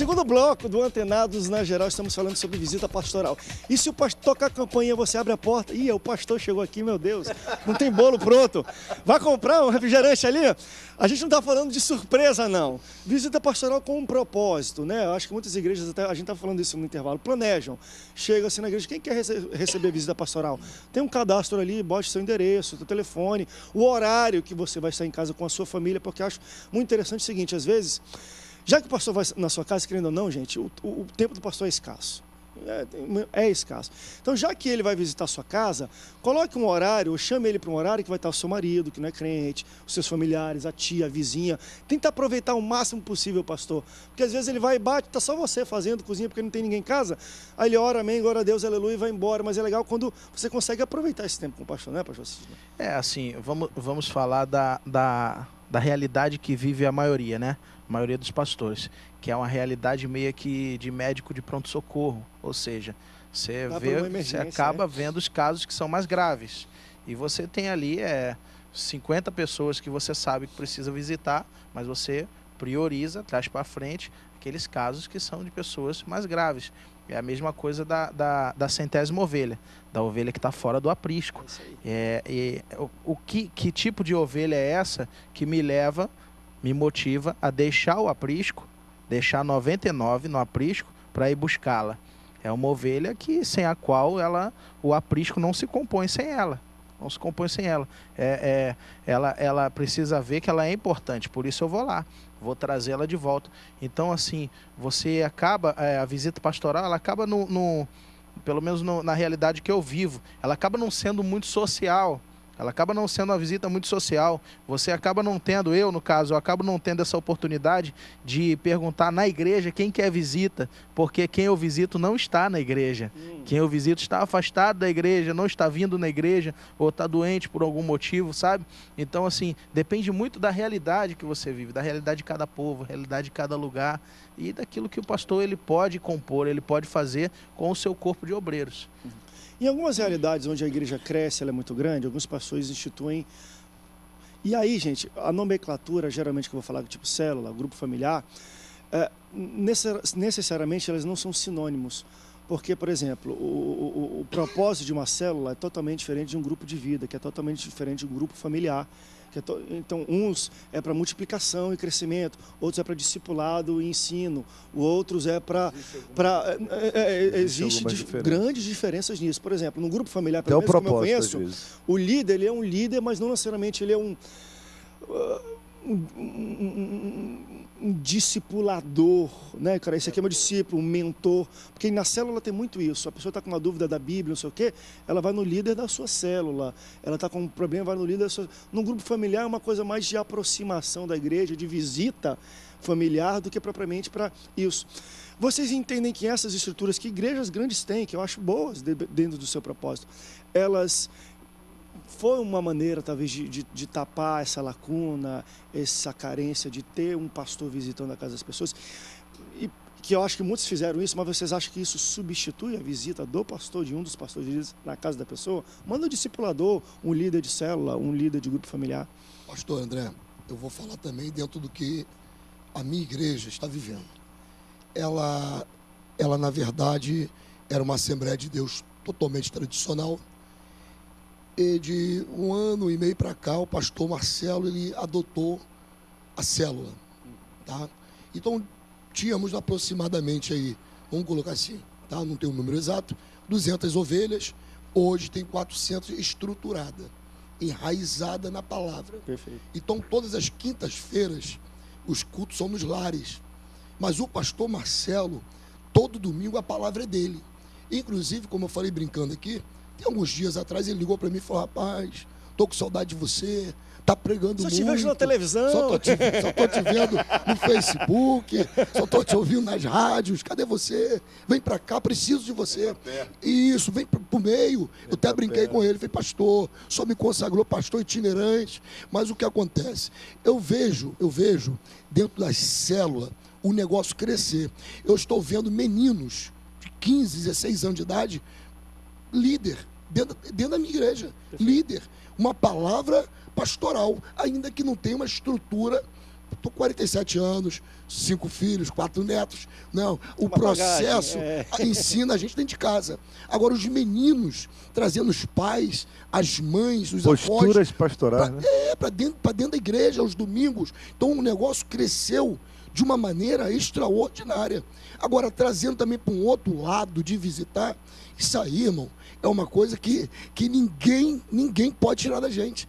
segundo bloco do Antenados na Geral, estamos falando sobre visita pastoral. E se o pastor tocar a campainha, você abre a porta, o pastor chegou aqui, meu Deus, não tem bolo pronto. Vai comprar um refrigerante ali? A gente não está falando de surpresa, não. Visita pastoral com um propósito, né? Eu acho que muitas igrejas, até a gente está falando isso no intervalo, planejam. Chega assim na igreja, quem quer receber visita pastoral? Tem um cadastro ali, bote seu endereço, seu telefone, o horário que você vai estar em casa com a sua família, porque eu acho muito interessante o seguinte, às vezes, já que o pastor vai na sua casa, querendo ou não, gente, o tempo do pastor é escasso. É escasso. Então, já que ele vai visitar a sua casa, coloque um horário, ou chame ele para um horário que vai estar o seu marido, que não é crente, os seus familiares, a tia, a vizinha. Tenta aproveitar o máximo possível, pastor. Porque às vezes ele vai e bate, está só você fazendo cozinha porque não tem ninguém em casa. Aí ele ora, amém, glória a Deus, aleluia, e vai embora. Mas é legal quando você consegue aproveitar esse tempo com o pastor, né, pastor? Assim, vamos falar da realidade que vive a maioria, né? A maioria dos pastores, que é uma realidade meio que de médico de pronto-socorro, ou seja, você acaba vendo os casos que são mais graves, e você tem ali 50 pessoas que você sabe que precisa visitar, mas você prioriza, traz para frente aqueles casos que são de pessoas mais graves. É a mesma coisa da centésima ovelha, da ovelha que está fora do aprisco. Que tipo de ovelha é essa que me motiva a deixar o aprisco, deixar 99 no aprisco para ir buscá-la? É uma ovelha sem a qual o aprisco não se compõe sem ela. Não se compõe sem ela. Ela precisa ver que ela é importante, por isso eu vou lá, vou trazê-la de volta. Então, assim, você acaba, a visita pastoral, ela acaba pelo menos na realidade que eu vivo, ela acaba não sendo muito social. Ela acaba não sendo uma visita muito social. Você acaba não tendo, eu acabo não tendo essa oportunidade de perguntar na igreja quem quer visita, porque quem eu visito não está na igreja. Quem eu visito está afastado da igreja, não está vindo na igreja, ou está doente por algum motivo, sabe? Então, assim, depende muito da realidade que você vive, da realidade de cada povo, realidade de cada lugar, e daquilo que o pastor ele pode compor, ele pode fazer com o seu corpo de obreiros. Em algumas realidades onde a igreja cresce, ela é muito grande, alguns pastores instituem. E aí, gente, a nomenclatura, geralmente que eu vou falar, tipo célula, grupo familiar, necessariamente elas não são sinônimos. Porque, por exemplo, o propósito de uma célula é totalmente diferente de um grupo de vida, que é totalmente diferente de um grupo familiar. Então, uns é para multiplicação e crescimento, outros é para discipulado e ensino, outros é para... Existem grandes diferenças nisso. Por exemplo, no grupo familiar, pelo menos como eu conheço, o líder ele é um líder, mas não necessariamente ele é um discipulador, né, cara? Esse aqui é meu discípulo, um mentor, porque na célula tem muito isso. A pessoa está com uma dúvida da Bíblia, não sei o quê, ela vai no líder da sua célula. Ela está com um problema, vai no líder da sua... No grupo familiar é uma coisa mais de aproximação da igreja, de visita familiar, do que propriamente para isso. Vocês entendem que essas estruturas que igrejas grandes têm, que eu acho boas dentro do seu propósito, elas... foi uma maneira, talvez, de tapar essa lacuna, essa carência de ter um pastor visitando a casa das pessoas. E que eu acho que muitos fizeram isso, mas vocês acham que isso substitui a visita do pastor, de um dos pastores na casa da pessoa? Manda um discipulador, um líder de célula, um líder de grupo familiar. Pastor André, eu vou falar também dentro do que a minha igreja está vivendo. Ela na verdade, era uma Assembleia de Deus totalmente tradicional. E de 1 ano e meio para cá, o pastor Marcelo, ele adotou a célula, tá? Então, tínhamos aproximadamente aí, vamos colocar assim, tá? Não tem um número exato, 200 ovelhas, hoje tem 400 estruturada, enraizada na palavra. Perfeito. Então, todas as quintas-feiras, os cultos são nos lares. Mas o pastor Marcelo, todo domingo a palavra é dele. Inclusive, como eu falei brincando aqui, alguns dias atrás ele ligou para mim e falou: rapaz, tô com saudade de você, tá pregando muito. Só te vejo na televisão. Só tô te vendo no Facebook, só tô te ouvindo nas rádios, cadê você? Vem para cá, preciso de você. Isso, vem pro meio. Eu até brinquei com ele, falei: pastor, só me consagrou pastor itinerante. Mas o que acontece? Eu vejo dentro das células o negócio crescer. Eu estou vendo meninos de 15, 16 anos de idade, líder, dentro da minha igreja, líder, uma palavra pastoral, ainda que não tenha uma estrutura tô com 47 anos, 5 filhos, 4 netos. Não, o Uma processo bagagem, ensina a gente dentro de casa. Agora, os meninos trazendo os pais, as mães, os avós. Posturas pastorais, né? Para dentro da igreja, aos domingos. Então, o negócio cresceu de uma maneira extraordinária. Agora, trazendo também para um outro lado de visitar, isso aí, irmão, é uma coisa que ninguém pode tirar da gente.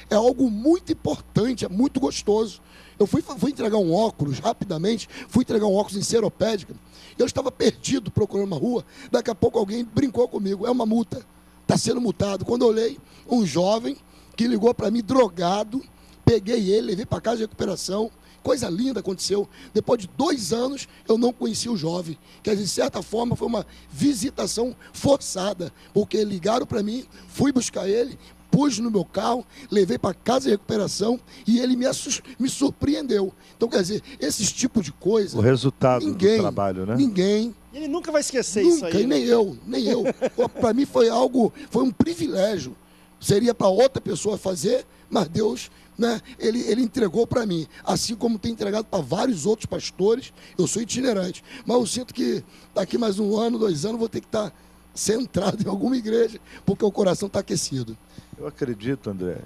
É algo muito importante, é muito gostoso. Eu fui entregar um óculos, rapidamente, fui entregar um óculos em Seropédica. Eu estava perdido procurando uma rua, daqui a pouco alguém brincou comigo, é uma multa, está sendo multado. Quando eu olhei, um jovem que ligou para mim, drogado, peguei ele, levei para casa de recuperação. Coisa linda aconteceu. Depois de 2 anos, eu não conheci o jovem. Quer dizer, de certa forma, foi uma visitação forçada, porque ligaram para mim, fui buscar ele, pus no meu carro, levei para casa de recuperação e ele me surpreendeu. Então, quer dizer, esses tipos de coisa... O resultado do trabalho, né? Ninguém... Ele nunca vai esquecer isso aí. Nem eu. Para mim foi um privilégio. Seria para outra pessoa fazer, mas Deus... né, ele entregou para mim, assim como tem entregado para vários outros pastores. Eu sou itinerante, mas eu sinto que daqui mais 1 ano, 2 anos, vou ter que estar centrado em alguma igreja, porque o coração está aquecido. Eu acredito, André,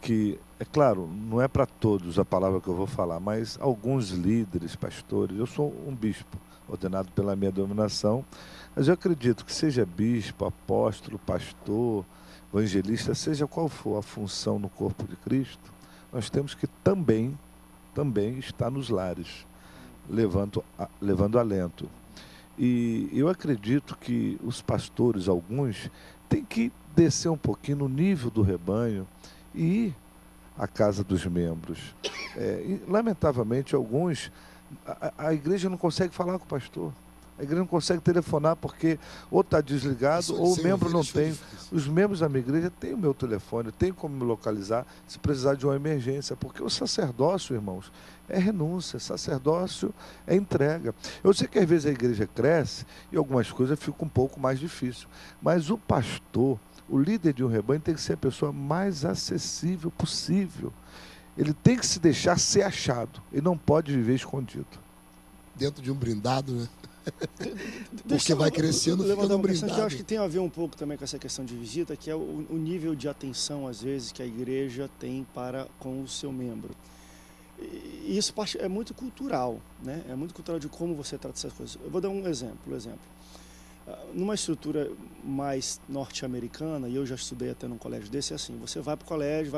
que, é claro, não é para todos a palavra que eu vou falar, mas alguns líderes, pastores, eu sou um bispo, ordenado pela minha denominação, mas eu acredito que seja bispo, apóstolo, pastor, evangelista, seja qual for a função no corpo de Cristo, nós temos que também estar nos lares, levando alento. E eu acredito que os pastores, alguns, têm que descer um pouquinho no nível do rebanho e ir à casa dos membros. E, lamentavelmente, alguns, a igreja não consegue falar com o pastor. A igreja não consegue telefonar porque ou está desligado ou o membro não tem. Os membros da minha igreja têm o meu telefone, têm como me localizar se precisar de uma emergência. Porque o sacerdócio, irmãos, é renúncia, sacerdócio é entrega. Eu sei que às vezes a igreja cresce e algumas coisas ficam um pouco mais difíceis. Mas o pastor, o líder de um rebanho, tem que ser a pessoa mais acessível possível. Ele tem que se deixar ser achado. Ele não pode viver escondido. Dentro de um blindado, né? Porque vai crescendo, fica no blindado. Que eu acho que tem a ver um pouco também com essa questão de visita, que é o nível de atenção, às vezes, que a igreja tem para com o seu membro. E isso é muito cultural, né? É muito cultural de como você trata essas coisas. Eu vou dar um exemplo. Numa estrutura mais norte-americana, e eu já estudei até num colégio desse, é assim, você vai para o colégio.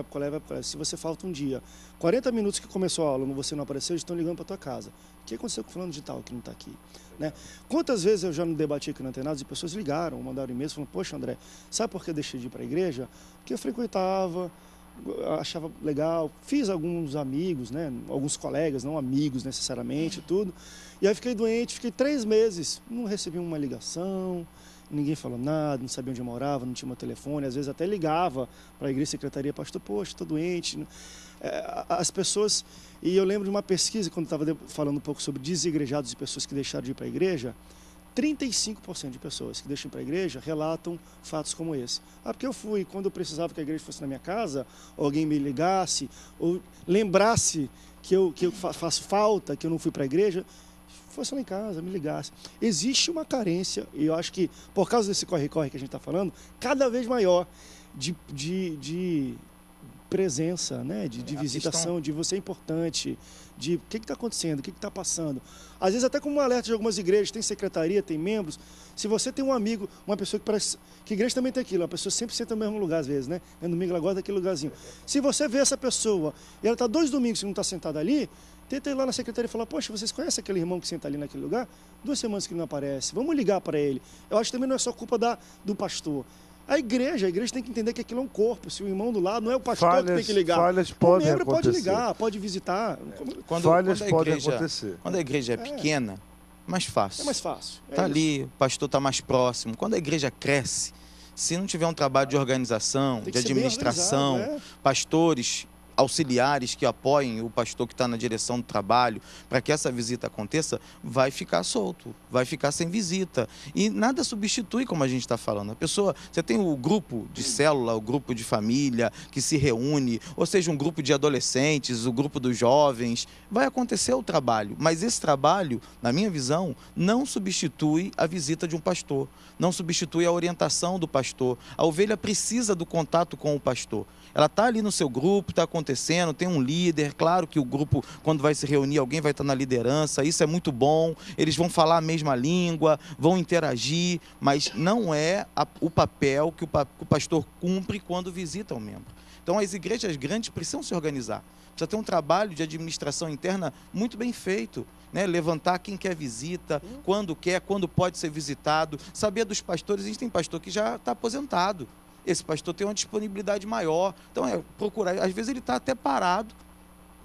Se você falta um dia, 40 minutos que começou a aula, você não apareceu, eles estão ligando para a tua casa. O que aconteceu com o fulano de tal que não está aqui? Né? Quantas vezes eu já não debati aqui no Antenados e pessoas ligaram, mandaram e-mails, falando, poxa, André, sabe por que eu deixei de ir para a igreja? Porque eu frequentava, achava legal, fiz alguns amigos, né? Alguns colegas, não amigos necessariamente, tudo. E aí fiquei doente, fiquei 3 meses, não recebi uma ligação, ninguém falou nada, não sabia onde eu morava, não tinha meu telefone, às vezes até ligava para a igreja secretaria, pastor, poxa, estou doente. As pessoas, e eu lembro de uma pesquisa, quando estava falando um pouco sobre desigrejados e pessoas que deixaram de ir para a igreja, 35% de pessoas que deixam para a igreja relatam fatos como esse. Porque eu fui, quando eu precisava que a igreja fosse na minha casa, ou alguém me ligasse, ou lembrasse que eu faço falta, que eu não fui para a igreja, fosse lá em casa, me ligasse. Existe uma carência, e eu acho que, por causa desse corre-corre que a gente está falando, cada vez maior de presença, né? de visitação, de você é importante, de o que está acontecendo, o que está passando. Às vezes até como um alerta de algumas igrejas, tem secretaria, tem membros, se você tem um amigo, uma pessoa que parece... Que igreja também tem aquilo, a pessoa sempre senta no mesmo lugar às vezes, né? No domingo ela gosta daquele lugarzinho. Se você vê essa pessoa e ela está 2 domingos e não está sentada ali, tenta ir lá na secretaria e falar, poxa, vocês conhecem aquele irmão que senta ali naquele lugar? 2 semanas que ele não aparece, vamos ligar para ele. Eu acho que também não é só culpa do pastor. A igreja tem que entender que aquilo é um corpo. Se o irmão do lado não é o pastor que tem que ligar. Falhas podem o membro acontecer. Pode ligar, pode visitar. Falhas podem acontecer. Quando a igreja é pequena, mais fácil. É mais fácil. Está ali, o pastor está mais próximo. Quando a igreja cresce, se não tiver um trabalho de organização, de administração, pastores auxiliares que apoiem o pastor que está na direção do trabalho, para que essa visita aconteça, vai ficar solto, vai ficar sem visita. E nada substitui, como a gente está falando. A pessoa, você tem o grupo de célula, o grupo de família que se reúne, ou seja, um grupo de adolescentes, o grupo dos jovens, vai acontecer o trabalho. Mas esse trabalho, na minha visão, não substitui a visita de um pastor, não substitui a orientação do pastor. A ovelha precisa do contato com o pastor. Ela está ali no seu grupo, está acontecendo, tem um líder, claro que o grupo, quando vai se reunir, alguém vai estar na liderança, isso é muito bom, eles vão falar a mesma língua, vão interagir, mas não é o papel que o pastor cumpre quando visita um membro. Então as igrejas grandes precisam se organizar, precisa ter um trabalho de administração interna muito bem feito, né? Levantar quem quer visita, quando pode ser visitado, saber dos pastores, a gente tem pastor que já está aposentado, esse pastor tem uma disponibilidade maior, então procurar, às vezes ele está até parado,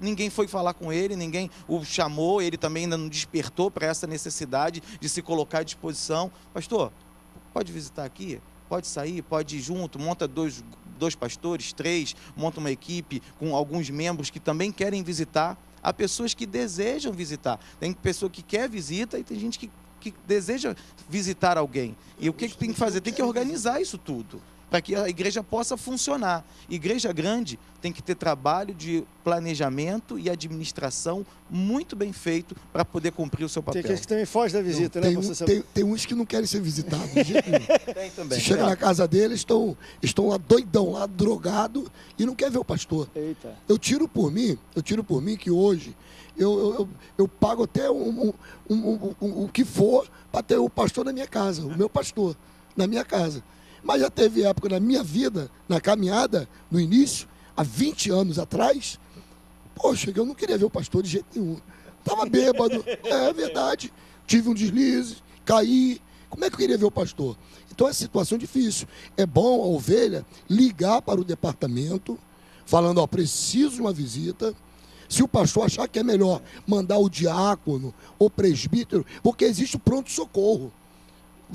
ninguém foi falar com ele, ninguém o chamou, ele também ainda não despertou para essa necessidade de se colocar à disposição. Pastor, pode visitar aqui? Pode sair, pode ir junto, monta dois pastores, 3, monta uma equipe com alguns membros que também querem visitar. Há pessoas que desejam visitar, tem pessoa que quer visita e tem gente que deseja visitar alguém. E o que tem que fazer? Tem que organizar isso tudo, para que a igreja possa funcionar. Igreja grande tem que ter trabalho de planejamento e administração muito bem feito para poder cumprir o seu papel. Tem aqueles que também fogem da visita, né? Tem uns que não querem ser visitados. De jeito nenhum. Tem também. Você chega na casa deles, estão lá doidão, lá drogado e não quer ver o pastor. Eita. Eu tiro por mim que hoje eu pago até o que for para ter o pastor na minha casa, o meu pastor na minha casa. Mas já teve época na minha vida, na caminhada, no início, há 20 anos atrás, poxa, eu não queria ver o pastor de jeito nenhum. Estava bêbado, é verdade. Tive um deslize, caí. Como é que eu queria ver o pastor? Então é situação difícil. É bom a ovelha ligar para o departamento, falando, ó, preciso de uma visita. Se o pastor achar que é melhor mandar o diácono ou presbítero, porque existe o pronto-socorro.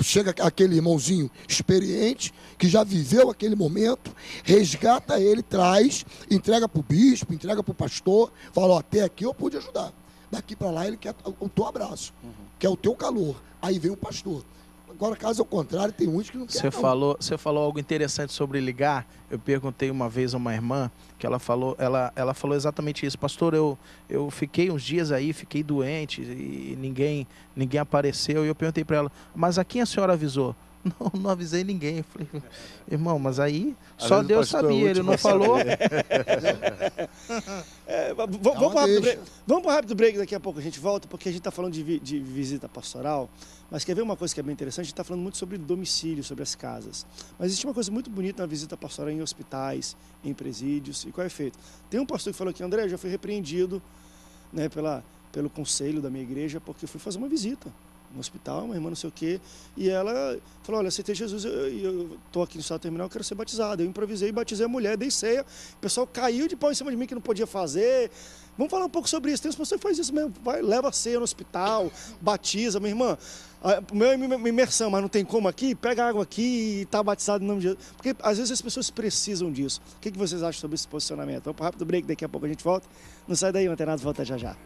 Chega aquele irmãozinho experiente, que já viveu aquele momento, resgata ele, traz, entrega para o bispo, entrega para o pastor, fala, ó, até aqui eu pude ajudar. Daqui para lá ele quer o teu abraço, quer o teu calor. Aí vem o pastor. Agora, caso ao contrário, tem uns que não querem. Você falou algo interessante sobre ligar. Eu perguntei uma vez a uma irmã, que ela falou exatamente isso. Pastor, eu fiquei uns dias aí, fiquei doente e ninguém apareceu. E eu perguntei para ela, mas a quem a senhora avisou? Não avisei ninguém. Eu falei, irmão, mas aí só Deus sabia, ele não falou. Vamos para um rápido break, daqui a pouco a gente volta, porque a gente está falando de visita pastoral, mas quer ver uma coisa que é bem interessante? A gente está falando muito sobre domicílio, sobre as casas. Mas existe uma coisa muito bonita na visita pastoral em hospitais, em presídios, e qual é o efeito? Tem um pastor que falou que, André, eu já fui repreendido, né, pelo conselho da minha igreja, porque eu fui fazer uma visita no hospital, uma irmã não sei o quê, e ela falou, olha, aceitei Jesus, eu estou aqui no estado terminal, eu quero ser batizado. Eu improvisei, batizei a mulher, dei ceia, o pessoal caiu de pau em cima de mim que não podia fazer. Vamos falar um pouco sobre isso. Tem uns pastores que fazem isso mesmo, vai, leva a ceia no hospital, batiza, minha irmã, o meu é uma imersão, mas não tem como aqui, pega água aqui e está batizado em nome de Jesus. Porque às vezes as pessoas precisam disso. O que vocês acham sobre esse posicionamento? Vamos para um rápido break, daqui a pouco a gente volta. Não sai daí, o Antenado volta já já.